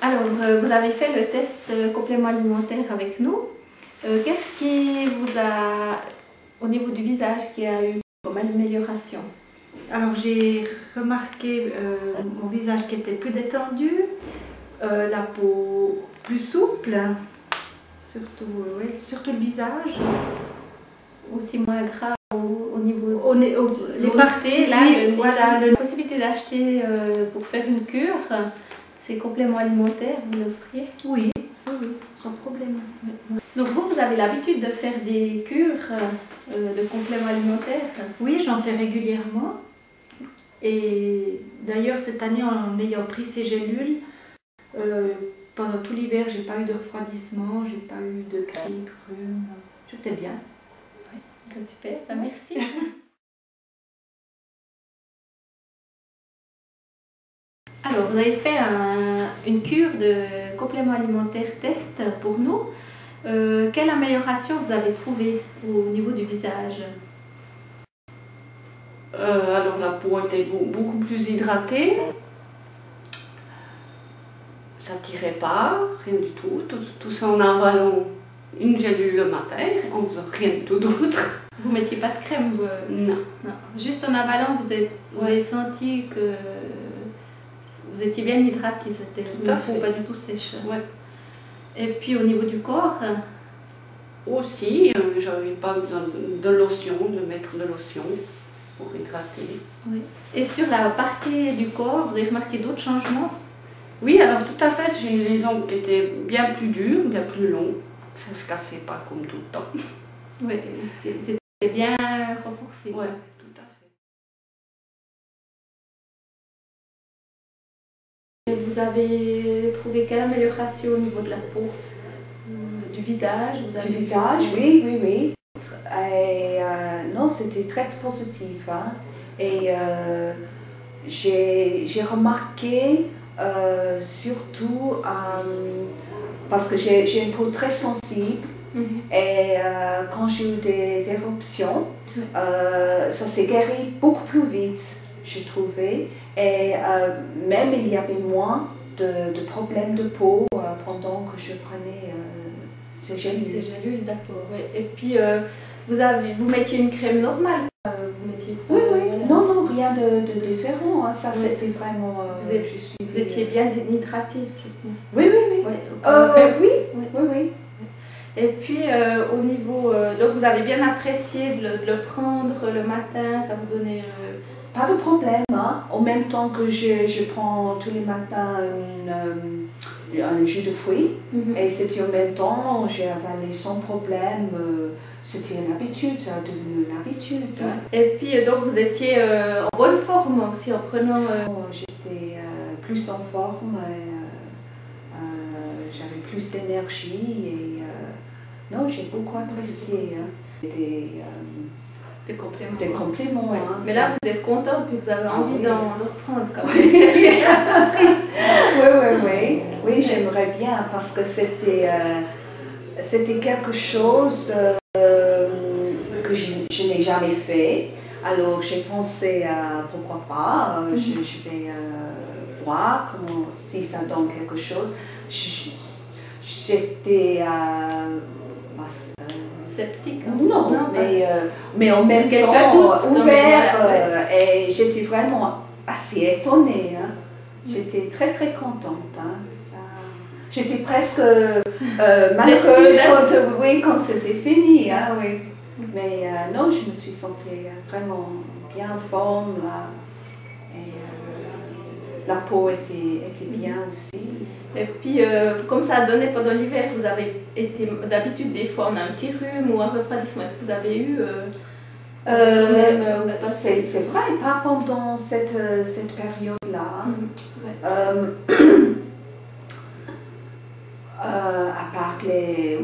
Alors, vous avez fait le test complément alimentaire avec nous. Qu'est-ce qui vous a, au niveau du visage, qui a eu comme amélioration? Alors j'ai remarqué mon visage qui était plus détendu, la peau plus souple, surtout le visage. Aussi moins gras au niveau les parties, là, oui, voilà. La possibilité d'acheter pour faire une cure, ces compléments alimentaires, vous l'offriez? Oui, sans problème. Donc vous avez l'habitude de faire des cures de compléments alimentaires? Oui, j'en fais régulièrement. Et d'ailleurs, cette année, en ayant pris ces gélules, pendant tout l'hiver, j'ai pas eu de refroidissement, j'ai pas eu de grippe, rhume. J'étais bien. Oui, super, merci. Alors, vous avez fait une cure de compléments alimentaires test pour nous. Quelle amélioration vous avez trouvée au niveau du visage? Alors la peau était beaucoup plus hydratée. Ça tirait pas, rien du tout. Tout ça en avalant une gélule le matin, en faisant rien du tout d'autre. Vous ne mettiez pas de crème? Non. Juste en avalant, vous avez senti que vous étiez bien hydraté, c'était une peau pas du tout sèche. Ouais. Et puis au niveau du corps? Aussi, j'avais pas besoin de lotion, de mettre de lotion pour hydrater. Oui. Et sur la partie du corps, vous avez remarqué d'autres changements? Oui, alors tout à fait, j'ai les ongles qui étaient bien plus durs, bien plus longs. Ça ne se cassait pas comme tout le temps. Oui, c'était bien renforcé. Oui, tout à fait. Et vous avez trouvé quelle amélioration au niveau de la peau? Du visage? Du visage, oui. Et non, c'était très positif. Hein. Et j'ai remarqué surtout parce que j'ai une peau très sensible et quand j'ai eu des éruptions, ça s'est guéri beaucoup plus vite, j'ai trouvé. Et même il y avait moins de problèmes de peau pendant que je prenais ces gélules. Ces gélules, d'accord. Ouais. Et puis vous mettiez une crème normale? Vous mettiez pas, oui. Voilà. Non, rien de différent. Hein. Ça, c'était vraiment. Vous étiez bien hydraté, justement. Oui. Oui. Et puis au niveau. Donc vous avez bien apprécié de le prendre le matin, ça vous donnait. Pas de problème. Hein. En même temps que je prends tous les matins un jus de fruits. Et c'était en même temps, j'ai avalé sans problème. C'était une habitude, ça a devenu une habitude. Hein. Et puis donc vous étiez en bonne forme aussi en prenant. J'étais plus en forme, j'avais plus d'énergie et non, j'ai beaucoup apprécié. Hein. Des compléments. Des compléments. Ouais. Hein. Mais là vous êtes contente puis vous avez envie d'en reprendre quand même. Chercher à tout prix. Oui, j'aimerais bien parce que c'était quelque chose que je n'ai jamais fait. Alors j'ai pensé à pourquoi pas, je vais voir si ça donne quelque chose. J'étais sceptique? Non, mais en même temps ouvert et j'étais vraiment assez étonnée. Hein. J'étais très contente. Hein. J'étais presque malheureuse quand c'était fini. Hein, oui. Mais non, je me suis sentie vraiment bien en forme. Là. Et la peau était bien aussi. Et puis, comme ça a donné pendant l'hiver, vous avez été, d'habitude, des fois, on a un petit rhume ou un refroidissement. Est-ce que vous avez eu c'est vrai, pas pendant cette période-là. À part des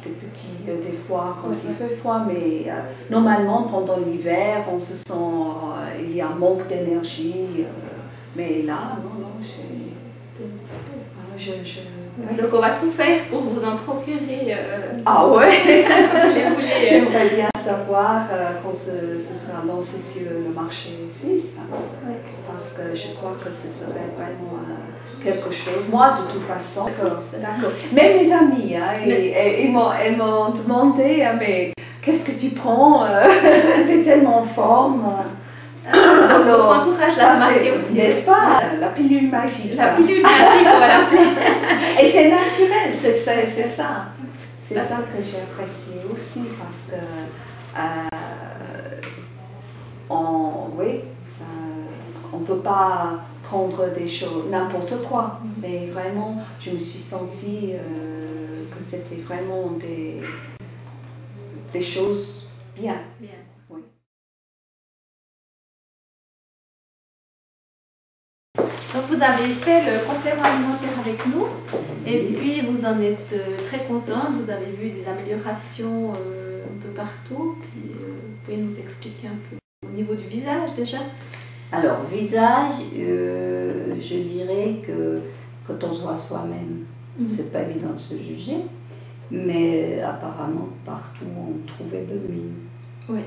petits, des fois quand il fait froid, mais normalement pendant l'hiver, on se sent, il y a un manque d'énergie. Mais là, non, Donc on va tout faire pour vous en procurer. Ah ouais. Les roulés, J'aimerais bien savoir quand ce sera lancé sur le marché suisse. Parce que je crois que ce serait vraiment quelque chose. Moi, de toute façon, d'accord. Même mes amis, hein, ils m'ont demandé, mais qu'est-ce que tu prends? Tu es tellement en forme. Donc votre entourage l'a remarqué aussi. N'est-ce pas? La pilule magique. La pilule magique, on va l'appeler. Et c'est naturel, c'est ça. C'est ça que j'ai apprécié aussi parce que on ne peut pas prendre des choses, n'importe quoi. Mais vraiment, je me suis sentie que c'était vraiment des choses bien. Oui. Donc vous avez fait le complément alimentaire avec nous et puis vous en êtes très contente, vous avez vu des améliorations un peu partout, puis vous pouvez nous expliquer un peu au niveau du visage déjà? Alors, visage, je dirais que quand on se voit soi-même, c'est pas évident de se juger, mais apparemment partout on trouvait de mine. Oui,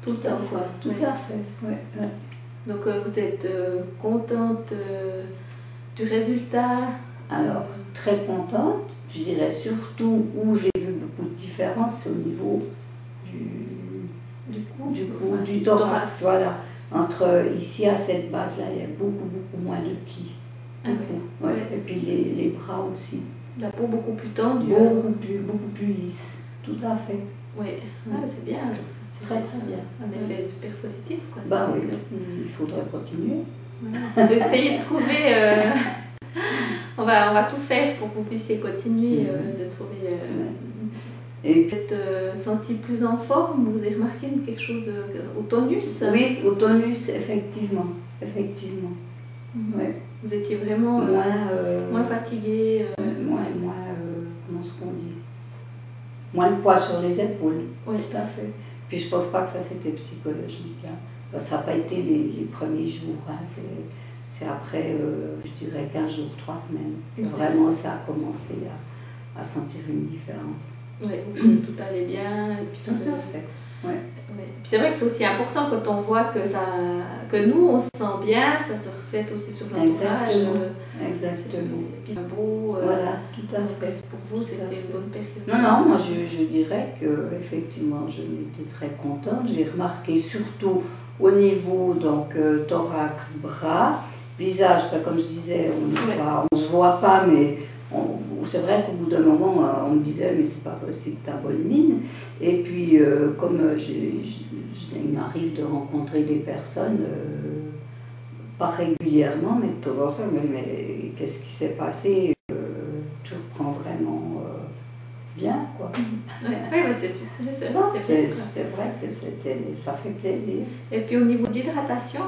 tout à fait. Tout à fait. Ouais. Donc vous êtes contente du résultat? Alors, très contente. Je dirais surtout où j'ai vu beaucoup de différences, c'est au niveau du thorax. Voilà. Entre ici à cette base-là, il y a beaucoup moins de plis. Ouais. Et puis les bras aussi. La peau beaucoup plus tendue. Beaucoup plus lisse. Tout à fait. Oui, c'est bien. Très bien. Un effet super positif. Quoi. Bah oui, il faudrait continuer. On va essayer de trouver. On va tout faire pour que vous puissiez continuer de trouver. Et vous êtes senti plus en forme? Vous avez remarqué quelque chose au tonus? Oui, au tonus, effectivement. Ouais. Vous étiez vraiment moins fatigué. Moins, comment est-ce qu'on dit? Moins de poids sur les épaules. Oui, tout à fait. Puis je pense pas que ça c'était psychologique. Hein. Ça n'a pas été les premiers jours. Hein. C'est après, je dirais 15 jours, 3 semaines. Vraiment, ça a commencé à sentir une différence. Oui, tout allait bien. Et puis tout à fait. Ouais. Puis c'est vrai que c'est aussi important quand on voit que nous on se sent bien, ça se reflète aussi sur l'entourage. Exactement. Et puis c'est beau. Voilà, tout à fait. Pour vous, c'était une bonne période. Non, moi je dirais que effectivement je n'étais très contente. J'ai remarqué surtout au niveau donc thorax, bras, visage, comme je disais, on ne se voit pas, mais c'est vrai qu'au bout d'un moment, on me disait, mais c'est pas possible, t'as bonne mine. Et puis, comme il m'arrive de rencontrer des personnes, pas régulièrement, mais de temps en temps, mais qu'est-ce qui s'est passé? Tu reprends vraiment bien, quoi. Oui, c'est sûr. C'est vrai que ça fait plaisir. Et puis au niveau d'hydratation,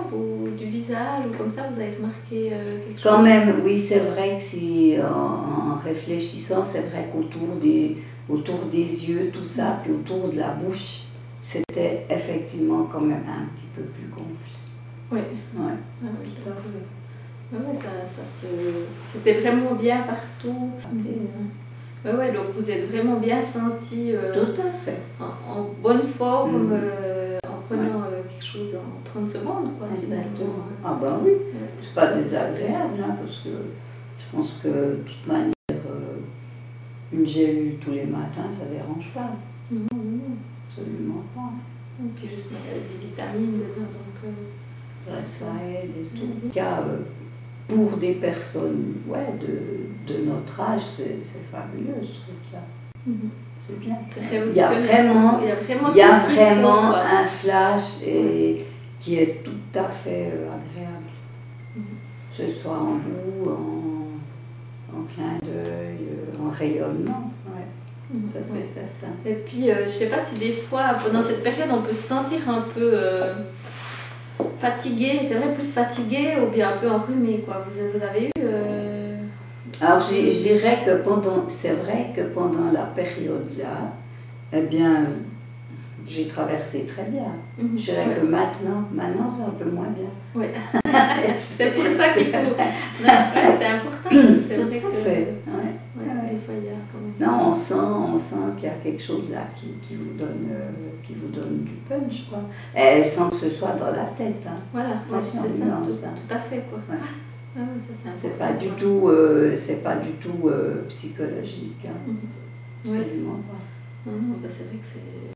du visage ou comme ça, vous avez remarqué quelque chose? Quand même, oui, c'est vrai que si, en réfléchissant, c'est vrai qu'autour des yeux, tout ça, puis autour de la bouche, c'était effectivement quand même un petit peu plus gonflé. Oui. Oui, tout à fait. Oui, c'était vraiment bien partout. Oui, donc vous êtes vraiment bien senti tout à fait. En bonne forme en prenant quelque chose en 30 secondes. Quoi, exactement. Ah ben oui, c'est pas désagréable, hein, parce que je pense que de toute manière, une gélule tous les matins, ça ne dérange pas. Non. Absolument pas. Et puis juste des vitamines dedans. Donc, ça aide et tout. En tout cas, pour des personnes de notre âge, c'est fabuleux ce truc-là. C'est bien. Il y a vraiment un flash qui est tout à fait agréable. Que ce soit en goût, en clin d'œil, en rayonnement. Ça c'est certain. Et puis, je ne sais pas si des fois, pendant cette période, on peut se sentir un peu fatigué, c'est vrai, plus fatigué ou bien un peu enrhumé, quoi. Vous avez eu... Alors, je dirais que c'est vrai que pendant la période-là, eh bien, j'ai traversé très bien. Je dirais que maintenant, c'est un peu moins bien. Oui. C'est pour ça qu'il faut... c'est important. Tout à fait. Ouais. des fois il y a quand même. Non, on sent qu'il y a quelque chose là qui vous donne du punch, quoi. Et sans que ce soit dans la tête. Hein. Voilà, Attention, c'est ça, non, tout, ça. tout à fait quoi. Ouais. Ah ouais, ça, c'est C'est important, pas du tout quoi. psychologique. Hein. Oui. Absolument pas. Non, non, bah, c'est vrai que c'est.